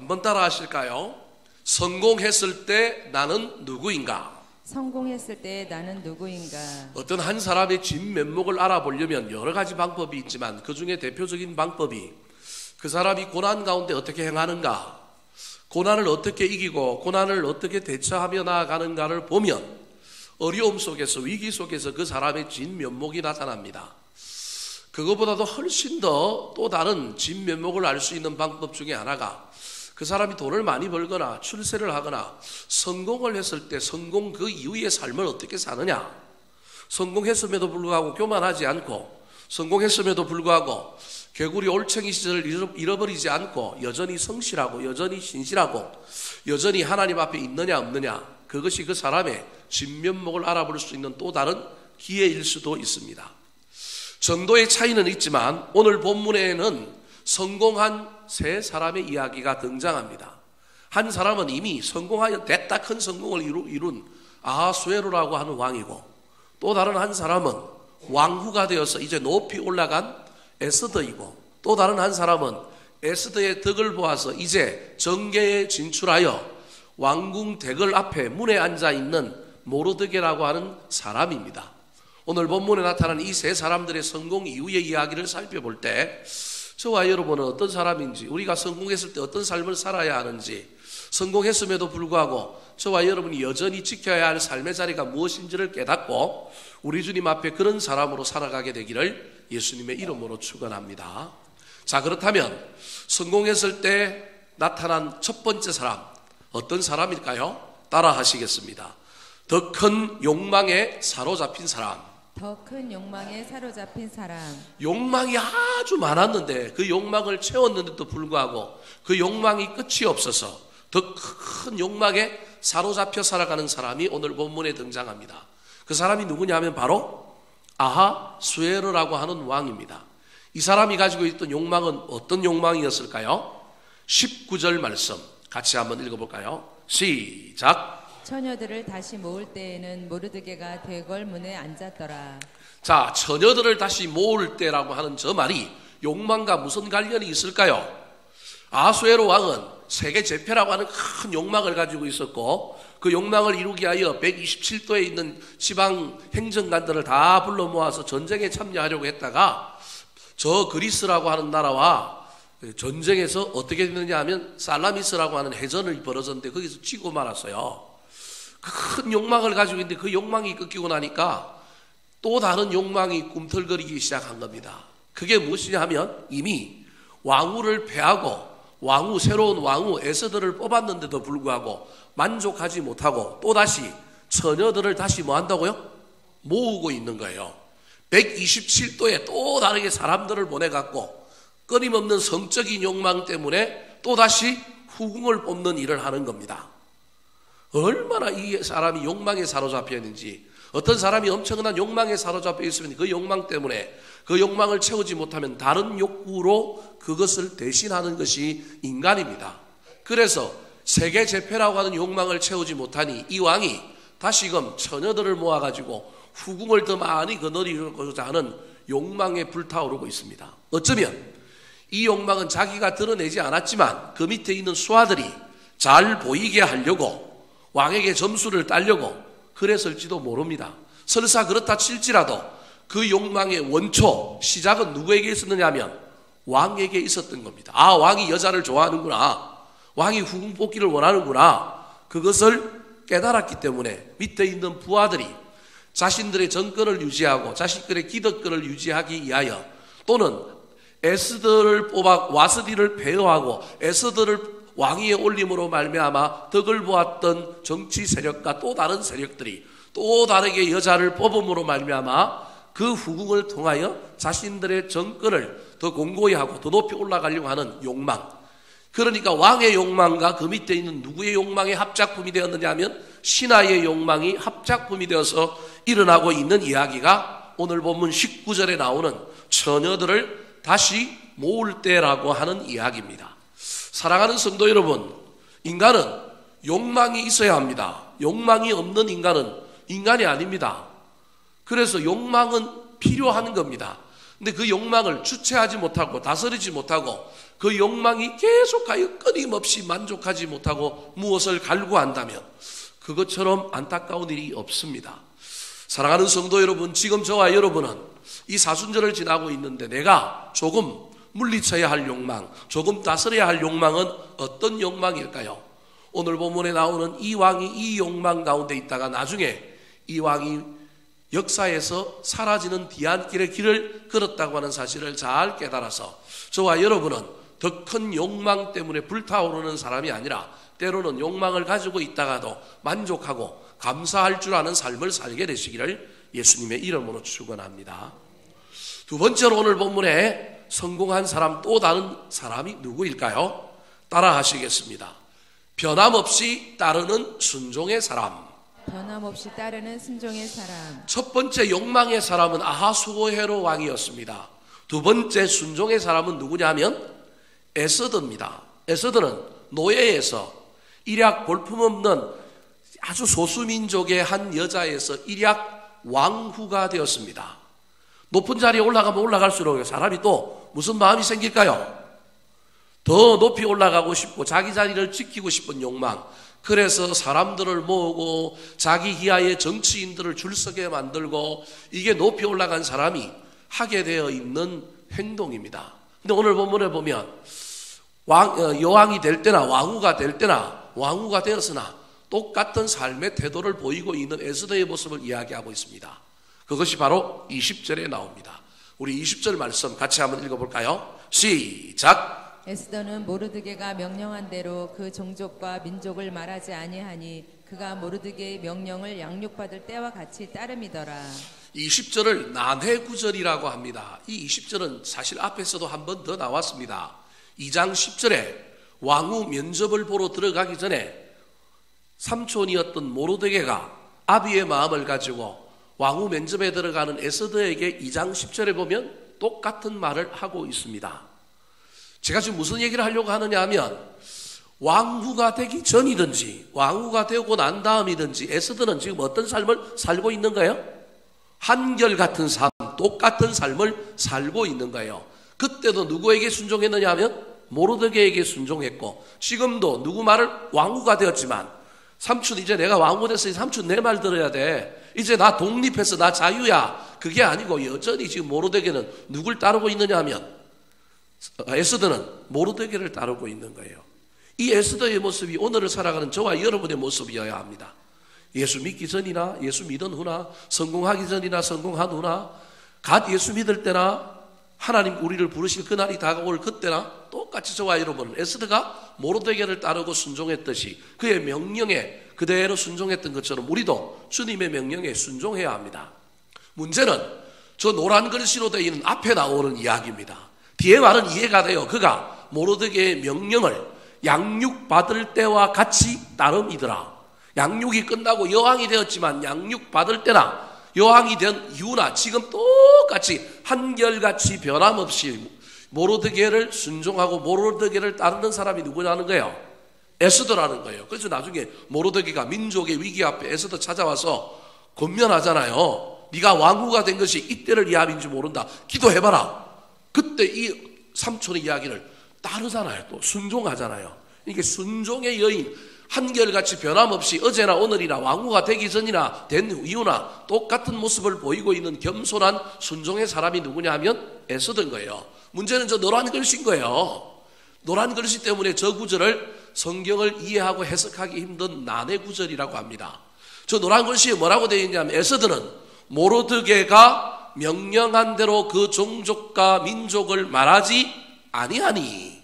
한번 따라 하실까요? 성공했을 때 나는 누구인가? 성공했을 때 나는 누구인가? 어떤 한 사람의 진면목을 알아보려면 여러 가지 방법이 있지만 그 중에 대표적인 방법이 그 사람이 고난 가운데 어떻게 행하는가, 고난을 어떻게 이기고 고난을 어떻게 대처하며 나아가는가를 보면 어려움 속에서, 위기 속에서 그 사람의 진면목이 나타납니다. 그것보다도 훨씬 더 또 다른 진면목을 알 수 있는 방법 중에 하나가 그 사람이 돈을 많이 벌거나 출세를 하거나 성공을 했을 때 성공 그 이후의 삶을 어떻게 사느냐, 성공했음에도 불구하고 교만하지 않고, 성공했음에도 불구하고 개구리 올챙이 시절을 잃어버리지 않고 여전히 성실하고 여전히 신실하고 여전히 하나님 앞에 있느냐 없느냐, 그것이 그 사람의 진면목을 알아볼 수 있는 또 다른 기회일 수도 있습니다. 정도의 차이는 있지만 오늘 본문에는 성공한 세 사람의 이야기가 등장합니다. 한 사람은 이미 성공하여 대따 큰 성공을 이룬 아하수에로라고 하는 왕이고, 또 다른 한 사람은 왕후가 되어서 이제 높이 올라간 에스더이고, 또 다른 한 사람은 에스더의 덕을 보아서 이제 정계에 진출하여 왕궁 대궐 앞에 문에 앉아있는 모르드게라고 하는 사람입니다. 오늘 본문에 나타난 이 세 사람들의 성공 이후의 이야기를 살펴볼 때 저와 여러분은 어떤 사람인지, 우리가 성공했을 때 어떤 삶을 살아야 하는지, 성공했음에도 불구하고 저와 여러분이 여전히 지켜야 할 삶의 자리가 무엇인지를 깨닫고 우리 주님 앞에 그런 사람으로 살아가게 되기를 예수님의 이름으로 축원합니다. 자, 그렇다면 성공했을 때 나타난 첫 번째 사람, 어떤 사람일까요? 따라 하시겠습니다. 더 큰 욕망에 사로잡힌 사람. 더 큰 욕망에 사로잡힌 사람. 욕망이 아주 많았는데 그 욕망을 채웠는데도 불구하고 그 욕망이 끝이 없어서 더 큰 욕망에 사로잡혀 살아가는 사람이 오늘 본문에 등장합니다. 그 사람이 누구냐 하면 바로 아하수에로라고 하는 왕입니다. 이 사람이 가지고 있던 욕망은 어떤 욕망이었을까요? 19절 말씀 같이 한번 읽어볼까요? 시작. 처녀들을 다시 모을 때에는 모르드게가 대궐 문에 앉았더라. 자, 처녀들을 다시 모을 때라고 하는 저 말이 욕망과 무슨 관련이 있을까요? 아하수에로 왕은 세계 제패라고 하는 큰 욕망을 가지고 있었고, 그 욕망을 이루기 위하여 127도에 있는 지방 행정관들을 다 불러 모아서 전쟁에 참여하려고 했다가 저 그리스라고 하는 나라와 전쟁에서 어떻게 됐느냐 하면 살라미스라고 하는 해전을 벌어졌는데 거기서 지고 말았어요. 큰 욕망을 가지고 있는데 그 욕망이 끊기고 나니까 또 다른 욕망이 꿈틀거리기 시작한 겁니다. 그게 무엇이냐 하면 이미 왕후를 패하고 새로운 왕후 에스더를 뽑았는데도 불구하고 만족하지 못하고 또다시 처녀들을 다시 뭐 한다고요? 모으고 있는 거예요. 127도에 또 다르게 사람들을 보내갖고 끊임없는 성적인 욕망 때문에 또다시 후궁을 뽑는 일을 하는 겁니다. 얼마나 이 사람이 욕망에 사로잡혀 있는지, 어떤 사람이 엄청난 욕망에 사로잡혀 있으면 그 욕망 때문에 그 욕망을 채우지 못하면 다른 욕구로 그것을 대신하는 것이 인간입니다. 그래서 세계 제패라고 하는 욕망을 채우지 못하니 이 왕이 다시금 처녀들을 모아가지고 후궁을 더 많이 거느리고자 하는 욕망에 불타오르고 있습니다. 어쩌면 이 욕망은 자기가 드러내지 않았지만 그 밑에 있는 수하들이 잘 보이게 하려고 왕에게 점수를 따려고 그랬을지도 모릅니다. 설사 그렇다 칠지라도 그 욕망의 원초, 시작은 누구에게 있었느냐 하면 왕에게 있었던 겁니다. 아, 왕이 여자를 좋아하는구나, 왕이 후궁 뽑기를 원하는구나, 그것을 깨달았기 때문에 밑에 있는 부하들이 자신들의 정권을 유지하고 자신들의 기득권을 유지하기 위하여, 또는 에스더를 뽑아 와스디를 배려하고 에스더를 왕위에 올림으로 말미암아 덕을 보았던 정치 세력과 또 다른 세력들이 또 다르게 여자를 뽑음으로 말미암아 그 후궁을 통하여 자신들의 정권을 더 공고히 하고 더 높이 올라가려고 하는 욕망, 그러니까 왕의 욕망과 그 밑에 있는 누구의 욕망이 합작품이 되었느냐 하면 신하의 욕망이 합작품이 되어서 일어나고 있는 이야기가 오늘 본문 19절에 나오는 처녀들을 다시 모을 때라고 하는 이야기입니다. 사랑하는 성도 여러분, 인간은 욕망이 있어야 합니다. 욕망이 없는 인간은 인간이 아닙니다. 그래서 욕망은 필요한 겁니다. 근데 그 욕망을 주체하지 못하고 다스리지 못하고 그 욕망이 계속하여 끊임없이 만족하지 못하고 무엇을 갈구한다면 그것처럼 안타까운 일이 없습니다. 사랑하는 성도 여러분, 지금 저와 여러분은 이 사순절을 지나고 있는데 내가 조금 물리쳐야 할 욕망, 조금 다스려야 할 욕망은 어떤 욕망일까요? 오늘 본문에 나오는 이 왕이 이 욕망 가운데 있다가 나중에 이 왕이 역사에서 사라지는 뒤안길의 길을 걸었다고 하는 사실을 잘 깨달아서 저와 여러분은 더 큰 욕망 때문에 불타오르는 사람이 아니라 때로는 욕망을 가지고 있다가도 만족하고 감사할 줄 아는 삶을 살게 되시기를 예수님의 이름으로 축원합니다. 두 번째로 오늘 본문에 성공한 사람, 또 다른 사람이 누구일까요? 따라 하시겠습니다. 변함없이 따르는 순종의 사람. 변함없이 따르는 순종의 사람. 첫 번째 욕망의 사람은 아하수에로 왕이었습니다. 두 번째 순종의 사람은 누구냐 하면 에스더입니다. 에스더는 노예에서 일약 볼품없는 아주 소수민족의 한 여자에서 일약 왕후가 되었습니다. 높은 자리에 올라가면 올라갈수록 사람이 또 무슨 마음이 생길까요? 더 높이 올라가고 싶고 자기 자리를 지키고 싶은 욕망. 그래서 사람들을 모으고 자기 기하의 정치인들을 줄서게 만들고 이게 높이 올라간 사람이 하게 되어 있는 행동입니다. 근데 오늘 본문에 보면 여왕이 될 때나 왕후가 될 때나 왕후가 되었으나 똑같은 삶의 태도를 보이고 있는 에스더의 모습을 이야기하고 있습니다. 그것이 바로 20절에 나옵니다. 우리 20절 말씀 같이 한번 읽어볼까요? 시작. 에스더는 모르드게가 명령한 대로 그 종족과 민족을 말하지 아니하니 그가 모르드게의 명령을 양육받을 때와 같이 따름이더라. 20절을 난해구절이라고 합니다. 이 20절은 사실 앞에서도 한 번 더 나왔습니다. 2장 10절에 왕후 면접을 보러 들어가기 전에 삼촌이었던 모르드게가 아비의 마음을 가지고 왕후 면접에 들어가는 에스더에게 2장 10절에 보면 똑같은 말을 하고 있습니다. 제가 지금 무슨 얘기를 하려고 하느냐 하면 왕후가 되기 전이든지 왕후가 되고 난 다음이든지 에스더는 지금 어떤 삶을 살고 있는 거예요? 한결같은 삶, 똑같은 삶을 살고 있는 거예요. 그때도 누구에게 순종했느냐 하면 모르드게에게 순종했고 지금도 누구 말을 왕후가 되었지만 삼촌 이제 내가 왕후 됐으니 삼촌 내 말 들어야 돼. 이제 나 독립해서 나 자유야. 그게 아니고 여전히 지금 모르드게는 누굴 따르고 있느냐 하면 에스더는 모르드게를 따르고 있는 거예요. 이 에스더의 모습이 오늘을 살아가는 저와 여러분의 모습이어야 합니다. 예수 믿기 전이나 예수 믿은 후나 성공하기 전이나 성공한 후나 갓 예수 믿을 때나 하나님 우리를 부르실 그날이 다가올 그때나 똑같이 저와 여러분은 에스더가 모르드게를 따르고 순종했듯이 그의 명령에 그대로 순종했던 것처럼 우리도 주님의 명령에 순종해야 합니다. 문제는 저 노란 글씨로 되어 있는 앞에 나오는 이야기입니다. 뒤에 말은 이해가 돼요. 그가 모르드게의 명령을 양육받을 때와 같이 따름이더라. 양육이 끝나고 여왕이 되었지만 양육받을 때나 여왕이 된 이후나 지금 똑같이 한결같이 변함없이 모르드게를 순종하고 모르드게를 따르는 사람이 누구냐는 거예요? 에스더라는 거예요. 그래서 나중에 모르드게가 민족의 위기 앞에 에스더 찾아와서 권면하잖아요. 네가 왕후가 된 것이 이때를 위함인지 모른다. 기도해봐라. 그때 이 삼촌의 이야기를 따르잖아요. 또 순종하잖아요. 이게 순종의 여인, 한결같이 변함없이 어제나 오늘이나 왕후가 되기 전이나 된 이후나 똑같은 모습을 보이고 있는 겸손한 순종의 사람이 누구냐 하면 에스더인 거예요. 문제는 저 노란 글씨인 거예요. 노란 글씨 때문에 저 구절을 성경을 이해하고 해석하기 힘든 난해 구절이라고 합니다. 저 노란 글씨에 뭐라고 되어 있냐면 에스더는 모르드게가 명령한 대로 그 종족과 민족을 말하지 아니하니.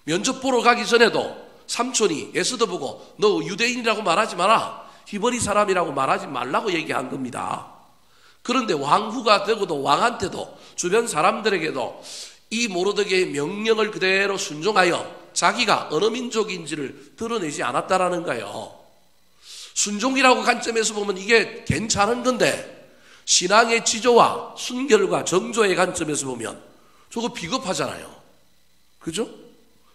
면접 보러 가기 전에도 삼촌이 에스더 보고 너 유대인이라고 말하지 마라. 히브리 사람이라고 말하지 말라고 얘기한 겁니다. 그런데 왕후가 되고도 왕한테도 주변 사람들에게도 이 모르드게의 명령을 그대로 순종하여 자기가 어느 민족인지를 드러내지 않았다라는 거예요. 순종이라고 관점에서 보면 이게 괜찮은 건데 신앙의 지조와 순결과 정조의 관점에서 보면 저거 비겁하잖아요. 그죠?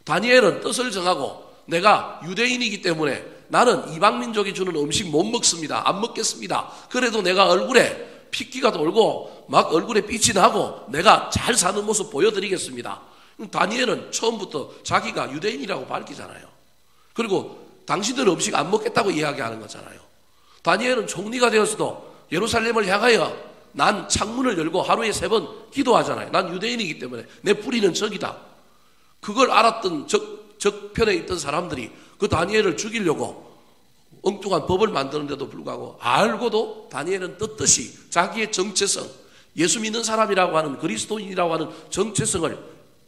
다니엘은 뜻을 정하고 내가 유대인이기 때문에 나는 이방민족이 주는 음식 못 먹습니다. 안 먹겠습니다. 그래도 내가 얼굴에 핏기가 돌고 막 얼굴에 빛이 나고 내가 잘 사는 모습 보여드리겠습니다. 다니엘은 처음부터 자기가 유대인이라고 밝히잖아요. 그리고 당신들은 음식 안 먹겠다고 이야기하는 거잖아요. 다니엘은 총리가 되었어도 예루살렘을 향하여 난 창문을 열고 하루에 3번 기도하잖아요. 난 유대인이기 때문에 내 뿌리는 저기다. 그걸 알았던 적편에 있던 사람들이 그 다니엘을 죽이려고 엉뚱한 법을 만드는데도 불구하고 알고도 다니엘은 떳떳이 자기의 정체성, 예수 믿는 사람이라고 하는 그리스도인이라고 하는 정체성을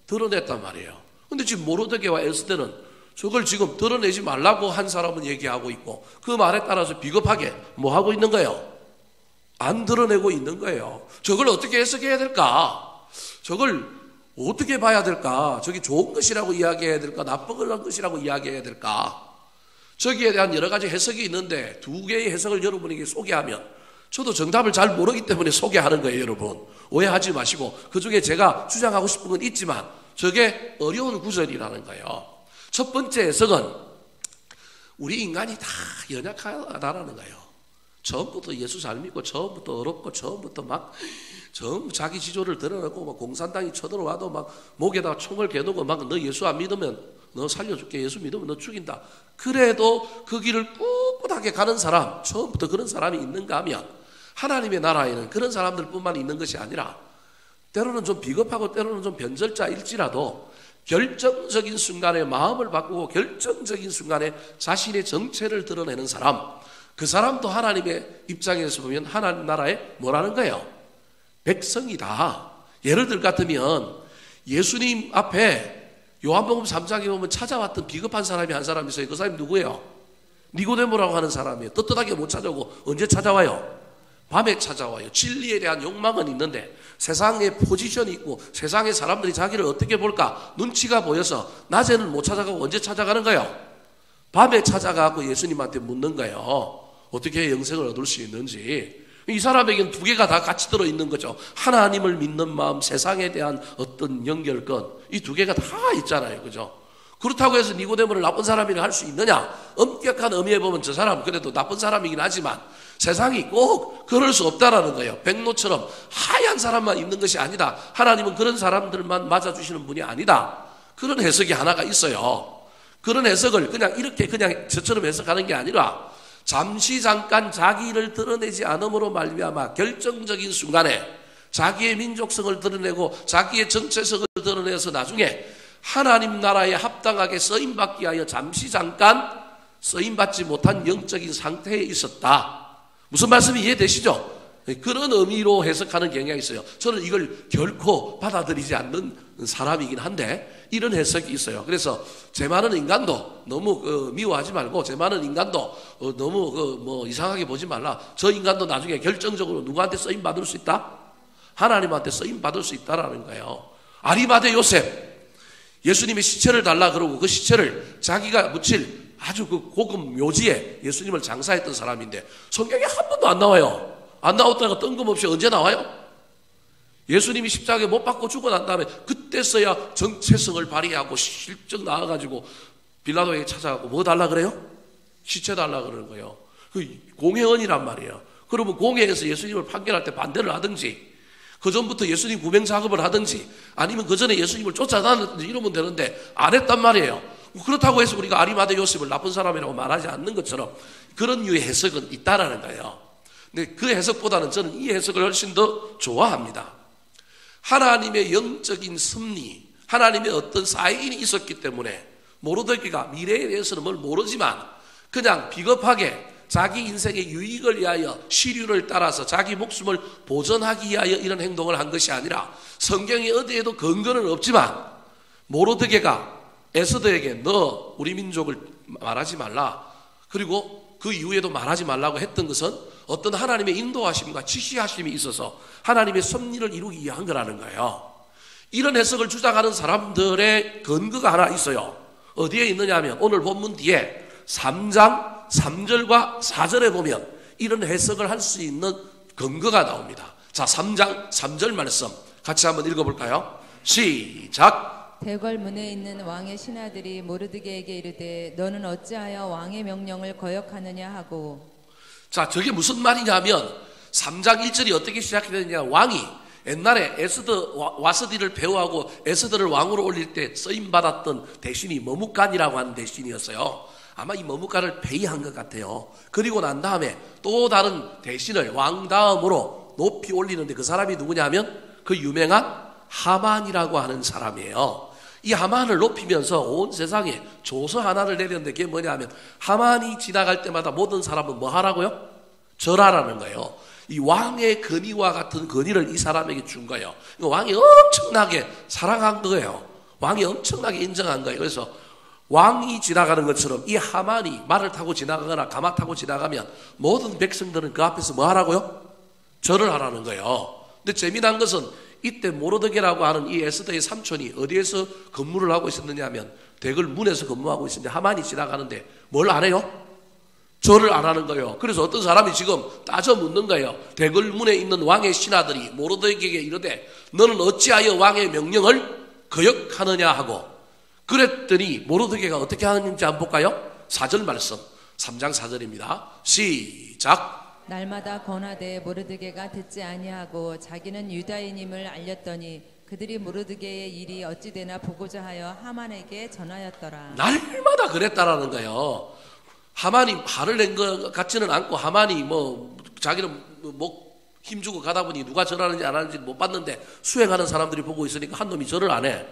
드러냈단 말이에요. 근데 지금 모르드게와 에스더는 저걸 지금 드러내지 말라고 한 사람은 얘기하고 있고 그 말에 따라서 비겁하게 뭐 하고 있는 거예요? 안 드러내고 있는 거예요. 저걸 어떻게 해석해야 될까? 저걸 어떻게 봐야 될까? 저게 좋은 것이라고 이야기해야 될까? 나쁜 것이라고 이야기해야 될까? 저기에 대한 여러 가지 해석이 있는데 2개의 해석을 여러분에게 소개하면 저도 정답을 잘 모르기 때문에 소개하는 거예요, 여러분. 오해하지 마시고 그 중에 제가 주장하고 싶은 건 있지만 저게 어려운 구절이라는 거예요. 첫 번째 해석은 우리 인간이 다 연약하다라는 거예요. 처음부터 예수 잘 믿고 처음부터 어렵고 처음부터 막 전부 자기 지조를 드러내고 막 공산당이 쳐들어와도 막 목에다 총을 겨누고 막 너 예수 안 믿으면 너 살려줄게, 예수 믿으면 너 죽인다. 그래도 그 길을 꿋꿋하게 가는 사람, 처음부터 그런 사람이 있는가 하면 하나님의 나라에는 그런 사람들뿐만 있는 것이 아니라 때로는 좀 비겁하고 때로는 좀 변절자일지라도 결정적인 순간에 마음을 바꾸고 결정적인 순간에 자신의 정체를 드러내는 사람, 그 사람도 하나님의 입장에서 보면 하나님 나라의 뭐라는 거예요? 백성이다. 예를 들 같으면 예수님 앞에 요한복음 3장에 보면 찾아왔던 비겁한 사람이 한 사람이 있어요. 그 사람이 누구예요? 니고데모라고 하는 사람이에요. 떳떳하게 못 찾아오고 언제 찾아와요? 밤에 찾아와요. 진리에 대한 욕망은 있는데 세상에 포지션이 있고 세상의 사람들이 자기를 어떻게 볼까 눈치가 보여서 낮에는 못 찾아가고 언제 찾아가는 거예요? 밤에 찾아가고 예수님한테 묻는 거예요. 어떻게 영생을 얻을 수 있는지. 이 사람에게는 2개가 다 같이 들어있는 거죠. 하나님을 믿는 마음, 세상에 대한 어떤 연결권, 이 2개가 다 있잖아요. 그죠? 그렇다고 해서 니고데모를 나쁜 사람이라 할 수 있느냐? 엄격한 의미에 보면 저 사람은 그래도 나쁜 사람이긴 하지만 세상이 꼭 그럴 수 없다라는 거예요. 백로처럼 하얀 사람만 있는 것이 아니다. 하나님은 그런 사람들만 맞아주시는 분이 아니다. 그런 해석이 하나가 있어요. 그런 해석을 그냥 이렇게 그냥 저처럼 해석하는 게 아니라 잠시 잠깐 자기를 드러내지 않음으로 말미암아 결정적인 순간에 자기의 민족성을 드러내고 자기의 정체성을 드러내서 나중에 하나님 나라에 합당하게 쓰임받기 위하여 잠시 잠깐 쓰임받지 못한 영적인 상태에 있었다. 무슨 말씀이 이해되시죠? 그런 의미로 해석하는 경향이 있어요. 저는 이걸 결코 받아들이지 않는 사람이긴 한데 이런 해석이 있어요. 그래서 제 많은 인간도 너무 미워하지 말고 제 많은 인간도 너무 이상하게 보지 말라. 저 인간도 나중에 결정적으로 누구한테 쓰임 받을 수 있다? 하나님한테 쓰임 받을 수 있다라는 거예요. 아리마대 요셉 예수님의 시체를 달라 그러고 그 시체를 자기가 묻힐 아주 그 고급 묘지에 예수님을 장사했던 사람인데 성경에 한 번도 안 나와요. 안 나왔다가 뜬금없이 언제 나와요? 예수님이 십자가에 못 박고 죽고 난 다음에 그때서야 정체성을 발휘하고 실적 나와가지고 빌라도에게 찾아가고 뭐 달라 그래요? 시체 달라 그러는 거예요. 그 공회원이란 말이에요. 그러면 공회에서 예수님을 판결할 때 반대를 하든지 그 전부터 예수님 구명 작업을 하든지 아니면 그 전에 예수님을 쫓아다녔든지 이러면 되는데 안 했단 말이에요. 그렇다고 해서 우리가 아리마대 요셉을 나쁜 사람이라고 말하지 않는 것처럼 그런 유의 해석은 있다라는 거예요. 근데 그 해석보다는 저는 이 해석을 훨씬 더 좋아합니다. 하나님의 영적인 섭리, 하나님의 어떤 사인이 있었기 때문에 모르드게가 미래에 대해서는 뭘 모르지만 그냥 비겁하게 자기 인생의 유익을 위하여 시류를 따라서 자기 목숨을 보전하기 위하여 이런 행동을 한 것이 아니라 성경에 어디에도 근거는 없지만 모르드게가 에스더에게 너 우리 민족을 말하지 말라. 그리고 그 이후에도 말하지 말라고 했던 것은 어떤 하나님의 인도하심과 지시하심이 있어서 하나님의 섭리를 이루기 위한 거라는 거예요. 이런 해석을 주장하는 사람들의 근거가 하나 있어요. 어디에 있느냐 하면 오늘 본문 뒤에 3장 3절과 4절에 보면 이런 해석을 할 수 있는 근거가 나옵니다. 자, 3장 3절 말씀 같이 한번 읽어볼까요? 시작. 대궐문에 있는 왕의 신하들이 모르드게에게 이르되 너는 어찌하여 왕의 명령을 거역하느냐 하고. 자, 저게 무슨 말이냐면 3장 1절이 어떻게 시작되느냐 왕이 옛날에 에스더 와스디를 배우하고 에스더를 왕으로 올릴 때 쓰임받았던 대신이 머뭇간이라고 하는 대신이었어요. 아마 이 머뭇간을 폐위한 것 같아요. 그리고 난 다음에 또 다른 대신을 왕 다음으로 높이 올리는데 그 사람이 누구냐면 그 유명한 하만이라고 하는 사람이에요. 이 하만을 높이면서 온 세상에 조서 하나를 내렸는데 그게 뭐냐면 하만이 지나갈 때마다 모든 사람은 뭐 하라고요? 절하라는 거예요. 이 왕의 권위와 같은 권위를 이 사람에게 준 거예요. 왕이 엄청나게 사랑한 거예요. 왕이 엄청나게 인정한 거예요. 그래서 왕이 지나가는 것처럼 이 하만이 말을 타고 지나가거나 가마 타고 지나가면 모든 백성들은 그 앞에서 뭐 하라고요? 절을 하라는 거예요. 근데 재미난 것은 이때 모르드게라고 하는 이 에스더의 삼촌이 어디에서 근무를 하고 있었느냐 하면 대궐 문에서 근무하고 있었는데 하만이 지나가는데 뭘 안 해요? 절을 안 하는 거예요. 그래서 어떤 사람이 지금 따져 묻는 거예요. 대궐 문에 있는 왕의 신하들이 모르드게에게 이르되 너는 어찌하여 왕의 명령을 거역하느냐 하고 그랬더니 모르드게가 어떻게 하는지 한번 볼까요? 4절 말씀 3장 4절입니다. 시작. 날마다 권하되 모르드게가 듣지 아니하고 자기는 유다인임을 알렸더니 그들이 모르드게의 일이 어찌 되나 보고자 하여 하만에게 전하였더라. 날마다 그랬다라는 거예요. 하만이 화를 낸 것 같지는 않고 하만이 뭐 자기는 목 힘주고 가다 보니 누가 절하는지 안 하는지 못 봤는데 수행하는 사람들이 보고 있으니까 한 놈이 절을 안 해.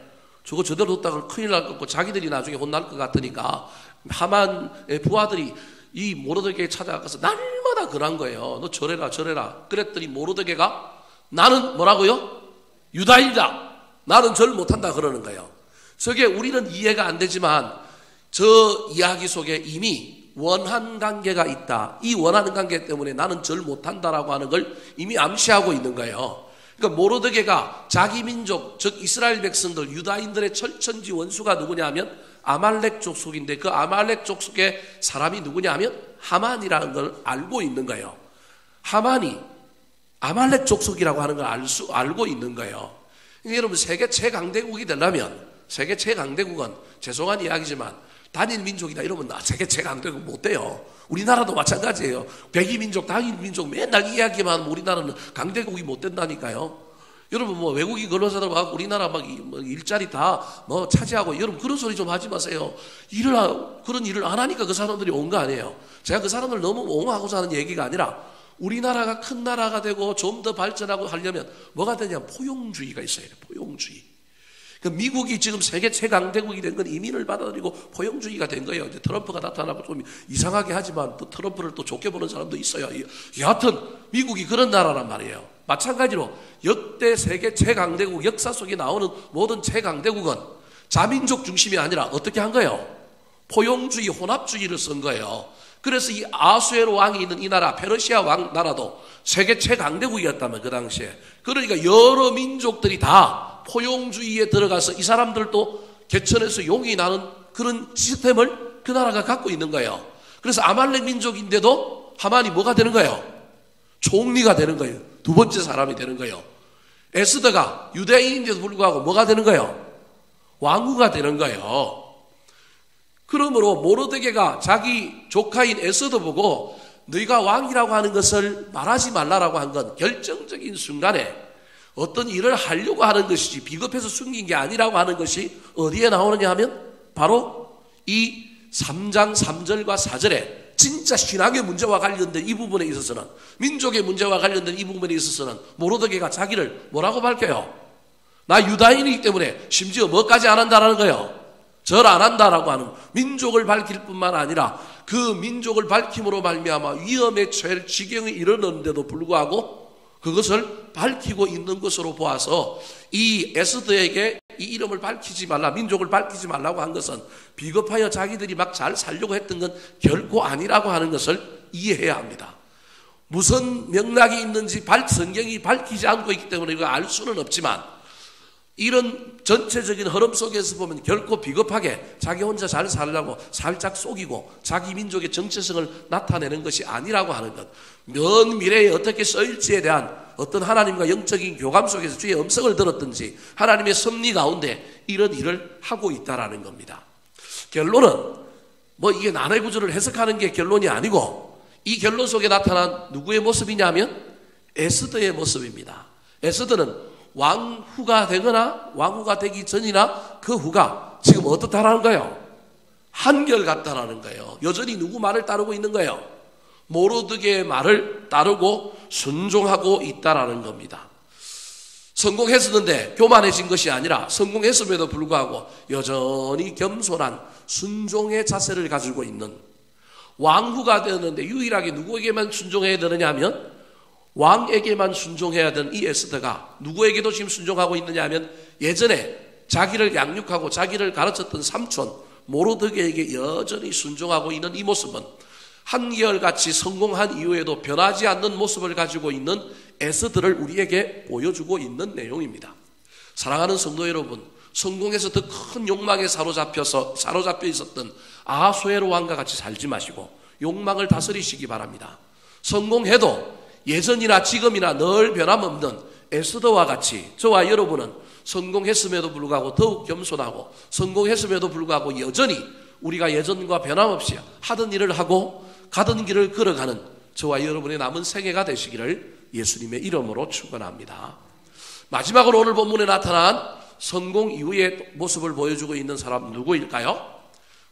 저거 저대로 뒀다가 큰일 날 것 같고 자기들이 나중에 혼날 것 같으니까 하만의 부하들이 이 모르드게에 찾아가서 날마다 그런 거예요. 너 절해라 절해라. 그랬더니 모르드게가 나는 뭐라고요? 유다인이다. 나는 절 못한다 그러는 거예요. 저게 우리는 이해가 안 되지만 저 이야기 속에 이미 원한 관계가 있다. 이 원하는 관계 때문에 나는 절 못한다라고 하는 걸 이미 암시하고 있는 거예요. 그러니까 모르드게가 자기 민족 즉 이스라엘 백성들 유다인들의 철천지 원수가 누구냐 하면 아말렉 족속인데 그 아말렉 족속의 사람이 누구냐 하면 하만이라는 걸 알고 있는 거예요. 하만이 아말렉 족속이라고 하는 걸 알고 있는 거예요. 그러니까 여러분 세계 최강대국이 되려면 세계 최강대국은 죄송한 이야기지만 단일 민족이다 이러면 세계 최강대국 못 돼요. 우리나라도 마찬가지예요. 백이민족, 단일민족 맨날 이야기만 하면 우리나라는 강대국이 못 된다니까요. 여러분 뭐 외국인 근로자들 막 우리나라 막 일자리 다 뭐 차지하고 여러분 그런 소리 좀 하지 마세요. 그런 일을 안 하니까 그 사람들이 온 거 아니에요. 제가 그 사람들 너무 옹호하고자 하는 얘기가 아니라 우리나라가 큰 나라가 되고 좀 더 발전하고 하려면 뭐가 되냐면 포용주의가 있어야 돼요. 포용주의. 미국이 지금 세계 최강대국이 된 건 이민을 받아들이고 포용주의가 된 거예요. 이제 트럼프가 나타나고 좀 이상하게 하지만 또 트럼프를 또 좋게 보는 사람도 있어요. 여하튼 미국이 그런 나라란 말이에요. 마찬가지로 역대 세계 최강대국 역사 속에 나오는 모든 최강대국은 자민족 중심이 아니라 어떻게 한 거예요? 포용주의, 혼합주의를 쓴 거예요. 그래서 이 아수에로 왕이 있는 이 나라 페르시아 왕 나라도 세계 최강대국이었다면 그 당시에 그러니까 여러 민족들이 다 포용주의에 들어가서 이 사람들도 개천에서 용이 나는 그런 시스템을 그 나라가 갖고 있는 거예요. 그래서 아말렉 민족인데도 하만이 뭐가 되는 거예요? 총리가 되는 거예요. 두 번째 사람이 되는 거예요. 에스더가 유대인인데도 불구하고 뭐가 되는 거예요? 왕후가 되는 거예요. 그러므로 모르드게가 자기 조카인 에스더 보고 너희가 왕이라고 하는 것을 말하지 말라라고 한 건 결정적인 순간에 어떤 일을 하려고 하는 것이지 비겁해서 숨긴 게 아니라고 하는 것이 어디에 나오느냐 하면 바로 이 3장 3절과 4절에 진짜 신앙의 문제와 관련된 이 부분에 있어서는 민족의 문제와 관련된 이 부분에 있어서는 모르드게가 자기를 뭐라고 밝혀요? 나 유다인이기 때문에 심지어 뭐까지 안 한다라는 거예요. 절 안 한다라고 하는 민족을 밝힐 뿐만 아니라 그 민족을 밝힘으로 말미암아 위험에 처할 지경에 이르렀는데도 불구하고 그것을 밝히고 있는 것으로 보아서 이 에스더에게 이 이름을 밝히지 말라, 민족을 밝히지 말라고 한 것은 비겁하여 자기들이 막 잘 살려고 했던 건 결코 아니라고 하는 것을 이해해야 합니다. 무슨 맥락이 있는지 성경이 밝히지 않고 있기 때문에 이거 알 수는 없지만 이런 전체적인 흐름 속에서 보면 결코 비겁하게 자기 혼자 잘 살려고 살짝 속이고 자기 민족의 정체성을 나타내는 것이 아니라고 하는 것. 먼 미래에 어떻게 쓰일지에 대한 어떤 하나님과 영적인 교감 속에서 주의 음성을 들었든지 하나님의 섭리 가운데 이런 일을 하고 있다라는 겁니다. 결론은 뭐 이게 난해 구절을 해석하는 게 결론이 아니고 이 결론 속에 나타난 누구의 모습이냐면 에스더의 모습입니다. 에스더는 왕후가 되거나 왕후가 되기 전이나 그 후가 지금 어떻다라는 거예요? 한결같다라는 거예요. 여전히 누구 말을 따르고 있는 거예요? 모르드게의 말을 따르고 순종하고 있다라는 겁니다. 성공했었는데 교만해진 것이 아니라 성공했음에도 불구하고 여전히 겸손한 순종의 자세를 가지고 있는, 왕후가 되었는데 유일하게 누구에게만 순종해야 되느냐 하면 왕에게만 순종해야 되는 이 에스더가 누구에게도 지금 순종하고 있느냐 하면 예전에 자기를 양육하고 자기를 가르쳤던 삼촌 모르드게에게 여전히 순종하고 있는 이 모습은 한결같이 성공한 이후에도 변하지 않는 모습을 가지고 있는 에스더를 우리에게 보여주고 있는 내용입니다. 사랑하는 성도 여러분, 성공해서 더 큰 욕망에 사로잡혀 있었던 아하수에로 왕과 같이 살지 마시고 욕망을 다스리시기 바랍니다. 성공해도 예전이나 지금이나 늘 변함없는 에스더와 같이 저와 여러분은 성공했음에도 불구하고 더욱 겸손하고 성공했음에도 불구하고 여전히 우리가 예전과 변함없이 하던 일을 하고 가던 길을 걸어가는 저와 여러분의 남은 생애가 되시기를 예수님의 이름으로 축원합니다. 마지막으로 오늘 본문에 나타난 성공 이후의 모습을 보여주고 있는 사람 누구일까요?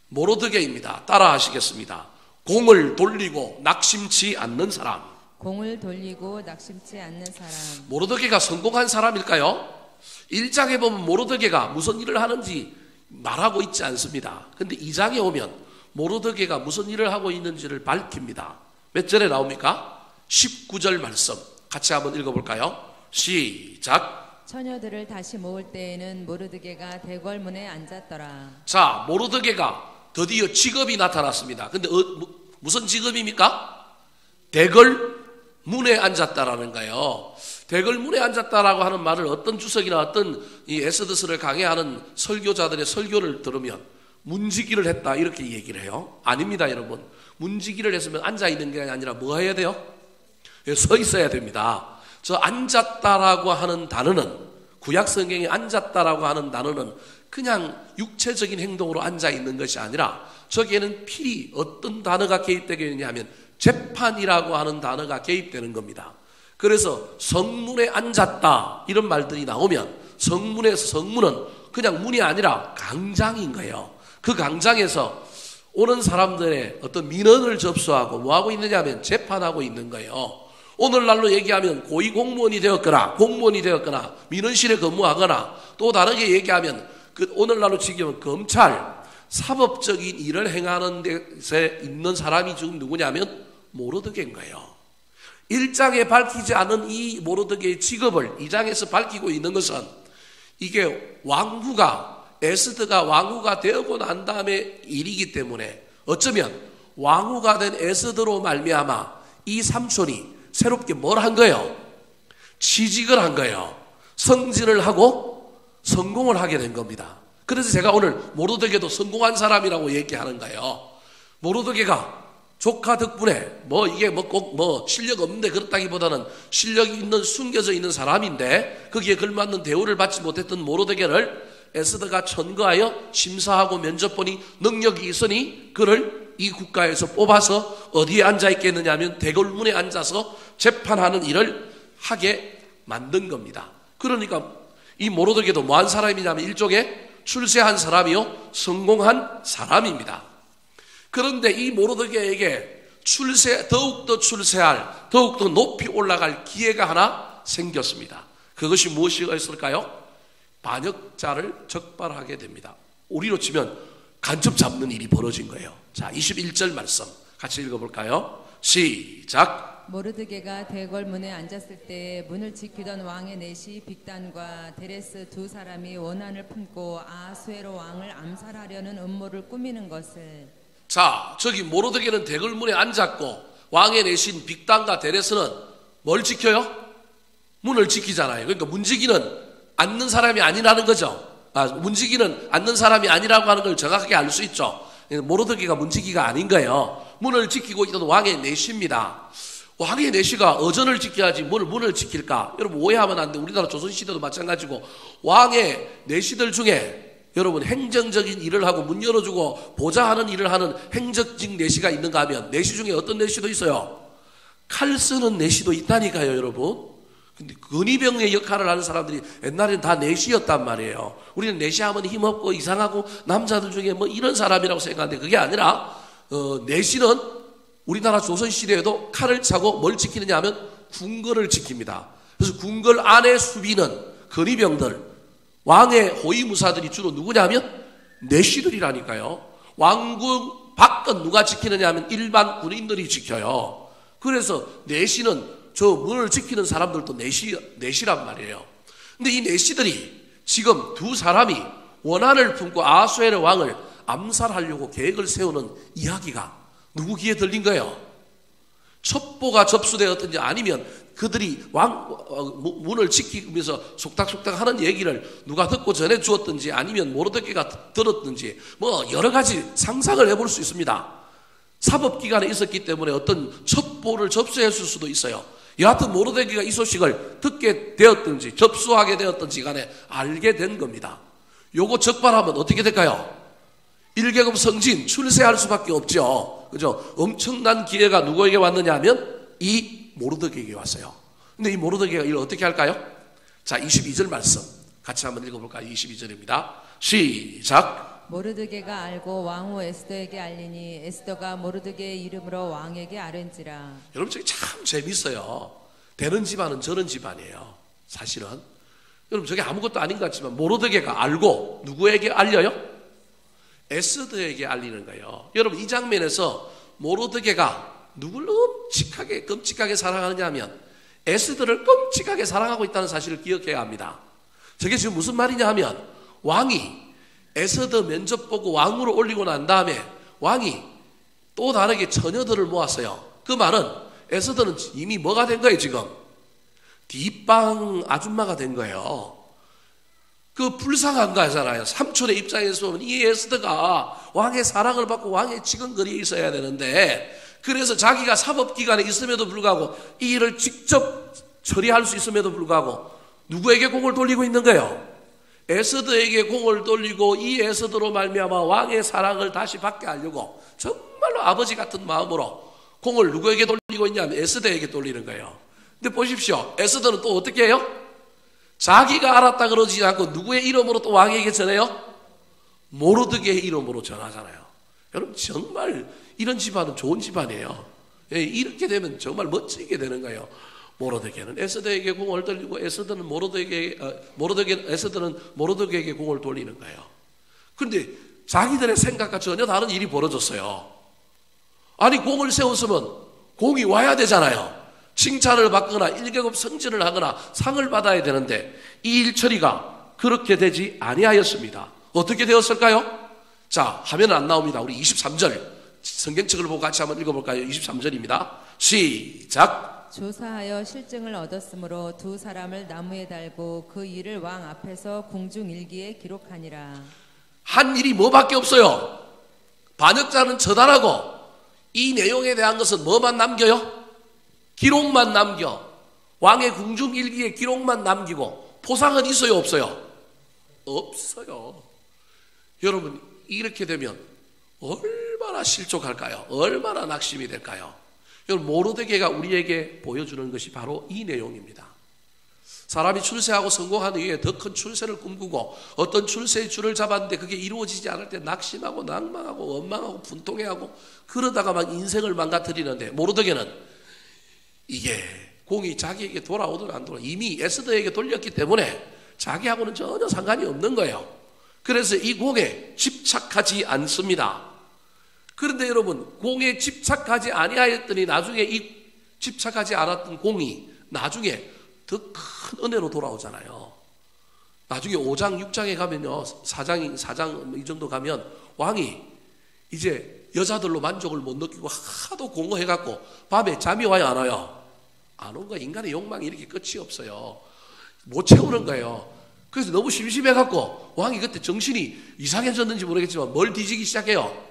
모르드게입니다. 따라 하시겠습니다. 공을 돌리고 낙심치 않는 사람. 공을 돌리고 낙심치 않는 사람. 모르드게가 성공한 사람일까요? 1장에 보면 모르드게가 무슨 일을 하는지 말하고 있지 않습니다. 근데 2장에 오면 모르드게가 무슨 일을 하고 있는지를 밝힙니다. 몇 절에 나옵니까? 19절 말씀 같이 한번 읽어볼까요? 시작. 처녀들을 다시 모을 때에는 모르드게가 대궐문에 앉았더라. 자, 모르드게가 드디어 직업이 나타났습니다. 근데 무슨 직업입니까? 대궐문에 앉았다라는 거예요. 대궐문에 앉았다라고 하는 말을 어떤 주석이나 어떤 이 에스더서를 강해하는 설교자들의 설교를 들으면 문지기를 했다 이렇게 얘기를 해요. 아닙니다, 여러분. 문지기를 했으면 앉아있는 게 아니라 뭐 해야 돼요? 서 있어야 됩니다. 저 앉았다라고 하는 단어는, 구약 성경에 앉았다라고 하는 단어는 그냥 육체적인 행동으로 앉아있는 것이 아니라 저기에는 필히 어떤 단어가 개입되게 되냐 하면 재판이라고 하는 단어가 개입되는 겁니다. 그래서 성문에 앉았다 이런 말들이 나오면 성문에서, 성문은 그냥 문이 아니라 강장인 거예요. 그 강장에서 오는 사람들의 어떤 민원을 접수하고 뭐하고 있느냐 하면 재판하고 있는 거예요. 오늘날로 얘기하면 고위공무원이 되었거나 공무원이 되었거나 민원실에 근무하거나 또 다르게 얘기하면 오늘날로 지금 검찰, 사법적인 일을 행하는 데서 있는 사람이 지금 누구냐면 모르드게인 거예요. 1장에 밝히지 않은 이 모르드게의 직업을 2장에서 밝히고 있는 것은 이게 왕후가, 에스더가 왕후가 되고 난 다음에 일이기 때문에 어쩌면 왕후가 된 에스더로 말미암아 이 삼촌이 새롭게 뭘 한 거예요? 취직을 한 거예요. 승진을 하고 성공을 하게 된 겁니다. 그래서 제가 오늘 모르드게도 성공한 사람이라고 얘기하는 거예요. 모르드게가 조카 덕분에 이게 꼭 실력 없는데 그렇다기보다는 실력이 있는, 숨겨져 있는 사람인데 거기에 걸맞는 대우를 받지 못했던 모르드게를 에스더가 천거하여 심사하고 면접 보니 능력이 있으니 그를 이 국가에서 뽑아서 어디에 앉아 있겠느냐 하면 대궐문에 앉아서 재판하는 일을 하게 만든 겁니다. 그러니까 이 모르드게도 뭐한 사람이냐면 일종의 출세한 사람이요 성공한 사람입니다. 그런데 이 모르드게에게 더욱더 출세할, 더욱더 높이 올라갈 기회가 하나 생겼습니다. 그것이 무엇이었을까요? 반역자를 적발하게 됩니다. 우리로 치면 간첩 잡는 일이 벌어진 거예요. 자, 21절 말씀 같이 읽어볼까요? 시작. 모르드게가 대궐문에 앉았을 때 문을 지키던 왕의 넷이 빅단과 데레스 두 사람이 원한을 품고 아하수에로 왕을 암살하려는 음모를 꾸미는 것을. 자, 저기 모르드게는 대궐문에 앉았고 왕의 넷인 빅단과 데레스는 뭘 지켜요? 문을 지키잖아요. 그러니까 문지기는 앉는 사람이 아니라는 거죠. 문지기는 앉는 사람이 아니라고 하는 걸 정확하게 알 수 있죠. 모르드게가 문지기가 아닌 거예요. 문을 지키고 있던 왕의 내시입니다. 왕의 내시가 어전을 지켜야지 문을 지킬까? 여러분 오해하면 안 돼. 우리나라 조선시대도 마찬가지고 왕의 내시들 중에 여러분 행정적인 일을 하고 문 열어주고 보좌하는 일을 하는 행정직 내시가 있는가 하면 내시 중에 어떤 내시도 있어요? 칼 쓰는 내시도 있다니까요, 여러분. 근데 근위병의 역할을 하는 사람들이 옛날에는 다 내시였단 말이에요. 우리는 내시하면 힘없고 이상하고 남자들 중에 뭐 이런 사람이라고 생각하는데 그게 아니라 내시는 우리나라 조선시대에도 칼을 차고 뭘 지키느냐 하면 궁궐을 지킵니다. 그래서 궁궐 안의 수비는 근위병들, 왕의 호위무사들이 주로 누구냐 하면 내시들이라니까요. 왕궁 밖은 누가 지키느냐 하면 일반 군인들이 지켜요. 그래서 내시는 저 문을 지키는 사람들도 내시란 말이에요. 근데 이 내시들이 지금 두 사람이 원한을 품고 아수에르 왕을 암살하려고 계획을 세우는 이야기가 누구 귀에 들린 거예요? 첩보가 접수되었든지 아니면 그들이 문을 지키면서 속닥속닥 하는 얘기를 누가 듣고 전해주었든지 아니면 모르드게가 들었든지 뭐 여러 가지 상상을 해볼 수 있습니다. 사법기관에 있었기 때문에 어떤 첩보를 접수했을 수도 있어요. 여하튼 모르드게가 이 소식을 듣게 되었든지 접수하게 되었든지 간에 알게 된 겁니다. 요거 적발하면 어떻게 될까요? 1계급 성진 출세할 수밖에 없죠. 그죠? 엄청난 기회가 누구에게 왔느냐 하면 이 모르드게에게 왔어요. 근데 이 모르드게가 이걸 어떻게 할까요? 자, 22절 말씀 같이 한번 읽어볼까요? 22절입니다. 시작. 모르드게가 알고 왕후 에스더에게 알리니 에스더가 모르드게의 이름으로 왕에게 아른지라. 여러분 저게 참 재밌어요. 되는 집안은 저런 집안이에요. 사실은 여러분 저게 아무것도 아닌 것 같지만 모르드게가 알고 누구에게 알려요? 에스더에게 알리는 거예요. 여러분 이 장면에서 모르드게가 누굴 끔찍하게 사랑하느냐 하면 에스더를 끔찍하게 사랑하고 있다는 사실을 기억해야 합니다. 저게 지금 무슨 말이냐 하면 왕이 에스더 면접 보고 왕으로 올리고 난 다음에 왕이 또 다르게 처녀들을 모았어요. 그 말은 에스더는 이미 뭐가 된 거예요? 지금 뒷방 아줌마가 된 거예요. 그 불쌍한 거잖아요. 삼촌의 입장에서 보면 이 에스더가 왕의 사랑을 받고 왕의 지근거리에 있어야 되는데 그래서 자기가 사법기관에 있음에도 불구하고 이 일을 직접 처리할 수 있음에도 불구하고 누구에게 공을 돌리고 있는 거예요? 에스더에게 공을 돌리고 이 에스더로 말미암아 왕의 사랑을 다시 받게 하려고 정말로 아버지 같은 마음으로 공을 누구에게 돌리고 있냐면 에스더에게 돌리는 거예요. 근데 보십시오. 에스더는 또 어떻게 해요? 자기가 알았다 그러지 않고 누구의 이름으로 또 왕에게 전해요? 모르드게의 이름으로 전하잖아요. 여러분 정말 이런 집안은 좋은 집안이에요. 이렇게 되면 정말 멋지게 되는 거예요. 모르드게는 에스더에게 공을 돌리고 에스더는 모르드게에게 공을 돌리는 거예요. 그런데 자기들의 생각과 전혀 다른 일이 벌어졌어요. 아니 공을 세웠으면 공이 와야 되잖아요. 칭찬을 받거나 1계급 승진을 하거나 상을 받아야 되는데 이 일 처리가 그렇게 되지 아니하였습니다. 어떻게 되었을까요? 자, 화면은 안 나옵니다. 우리 23절 성경책을 보고 같이 한번 읽어볼까요? 23절입니다. 시작. 조사하여 실증을 얻었으므로 두 사람을 나무에 달고 그 일을 왕 앞에서 궁중일기에 기록하니라. 한 일이 뭐밖에 없어요. 반역자는 처단하고 이 내용에 대한 것은 뭐만 남겨요? 기록만 남겨. 왕의 궁중일기에 기록만 남기고 포상은 있어요 없어요? 없어요. 여러분 이렇게 되면 얼마나 실족할까요? 얼마나 낙심이 될까요? 여러분 모르드게가 우리에게 보여주는 것이 바로 이 내용입니다. 사람이 출세하고 성공한 이후에 더 큰 출세를 꿈꾸고 어떤 출세의 줄을 잡았는데 그게 이루어지지 않을 때 낙심하고 낭망하고 원망하고 분통해하고 그러다가 막 인생을 망가뜨리는데 모르드게는 이게 공이 자기에게 돌아오든 안 돌아 이미 에스더에게 돌렸기 때문에 자기하고는 전혀 상관이 없는 거예요. 그래서 이 공에 집착하지 않습니다. 그런데 여러분 공에 집착하지 아니하였더니 나중에 이 집착하지 않았던 공이 나중에 더 큰 은혜로 돌아오잖아요. 나중에 5장 6장에 가면요 4장 이 정도 가면 왕이 이제 여자들로 만족을 못 느끼고 하도 공허해갖고 밤에 잠이 와요 안 와요? 안 온 거야. 인간의 욕망이 이렇게 끝이 없어요. 못 채우는 거예요. 그래서 너무 심심해갖고 왕이 그때 정신이 이상해졌는지 모르겠지만 뭘 뒤지기 시작해요?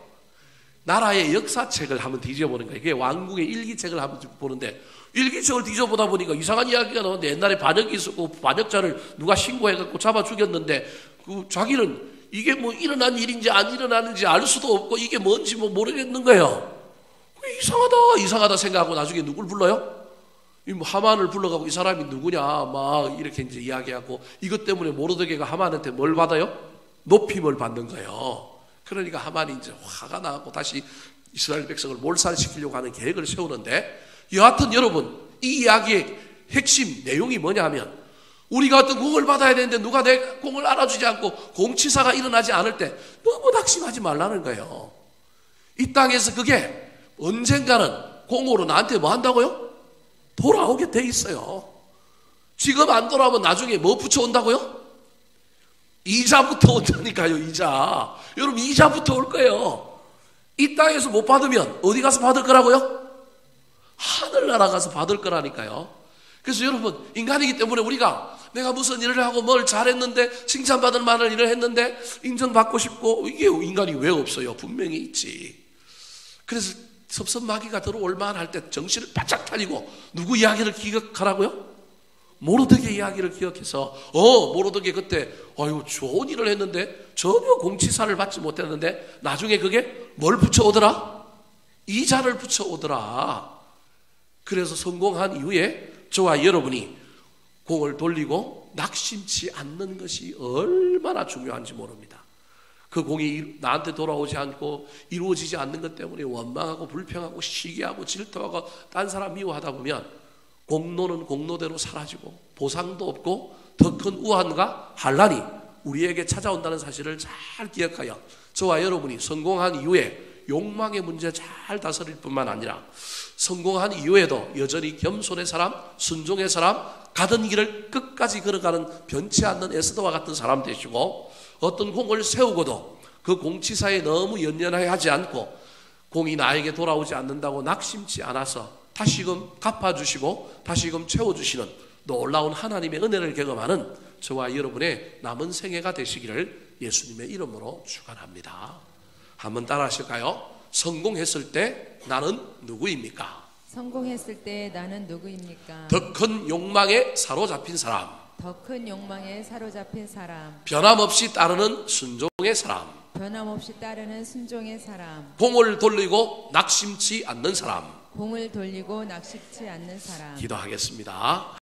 나라의 역사책을 한번 뒤져보는 거예요. 그게 왕국의 일기책을 한번 보는데 일기책을 뒤져보다 보니까 이상한 이야기가 나오는데 옛날에 반역이 있었고 반역자를 누가 신고해갖고 잡아 죽였는데 그 자기는 이게 뭐 일어난 일인지 안 일어나는지 알 수도 없고 이게 뭔지 뭐 모르겠는 거예요. 이상하다 생각하고 나중에 누굴 불러요? 하만을 불러가고 이 사람이 누구냐 막 이렇게 이제 이야기하고 이것 때문에 모르드게가 하만한테 뭘 받아요? 높임을 받는 거예요. 그러니까 하만이 이제 화가 나고 다시 이스라엘 백성을 몰살시키려고 하는 계획을 세우는데, 여하튼 여러분, 이 이야기의 핵심 내용이 뭐냐 하면, 우리가 어떤 공을 받아야 되는데 누가 내 공을 알아주지 않고 공치사가 일어나지 않을 때 너무 낙심하지 말라는 거예요. 이 땅에서 그게 언젠가는 공으로 나한테 뭐 한다고요? 돌아오게 돼 있어요. 지금 안 돌아오면 나중에 뭐 붙여온다고요? 이자부터 온다니까요. 이자. 여러분, 이자부터 올 거예요. 이 땅에서 못 받으면 어디 가서 받을 거라고요? 하늘나라 가서 받을 거라니까요. 그래서 여러분, 인간이기 때문에 우리가 내가 무슨 일을 하고 뭘 잘했는데, 칭찬받을 만한 일을 했는데 인정받고 싶고, 이게 인간이 왜 없어요? 분명히 있지. 그래서 섭섭마귀가 들어올 만할 때 정신을 바짝 차리고 누구 이야기를 기억하라고요? 모르드게 이야기를 기억해서, 모르드게 그때 좋은 일을 했는데 전혀 공치사를 받지 못했는데 나중에 그게 뭘 붙여오더라? 이자를 붙여오더라. 그래서 성공한 이후에 저와 여러분이 공을 돌리고 낙심치 않는 것이 얼마나 중요한지 모릅니다. 그 공이 나한테 돌아오지 않고 이루어지지 않는 것 때문에 원망하고 불평하고 시기하고 질투하고 딴 사람 미워하다 보면 공로는 공로대로 사라지고 보상도 없고 더 큰 우환과 환란이 우리에게 찾아온다는 사실을 잘 기억하여 저와 여러분이 성공한 이후에 욕망의 문제 잘 다스릴 뿐만 아니라 성공한 이후에도 여전히 겸손의 사람, 순종의 사람, 가던 길을 끝까지 걸어가는 변치 않는 에스더와 같은 사람 되시고, 어떤 공을 세우고도 그 공치사에 너무 연연하게 하지 않고 공이 나에게 돌아오지 않는다고 낙심치 않아서 다시금 갚아주시고 다시금 채워주시는 놀라운 하나님의 은혜를 경험하는 저와 여러분의 남은 생애가 되시기를 예수님의 이름으로 축원합니다. 한번 따라 하실까요? 성공했을 때 나는 누구입니까? 성공했을 때 나는 누구입니까? 더 큰 욕망에 사로잡힌 사람, 더 큰 욕망에 사로잡힌 사람, 변함없이 따르는 순종의 사람, 변함없이 따르는 순종의 사람, 공을 돌리고 낙심치 않는 사람. 공을 돌리고 낙심치 않는 사람. 기도하겠습니다.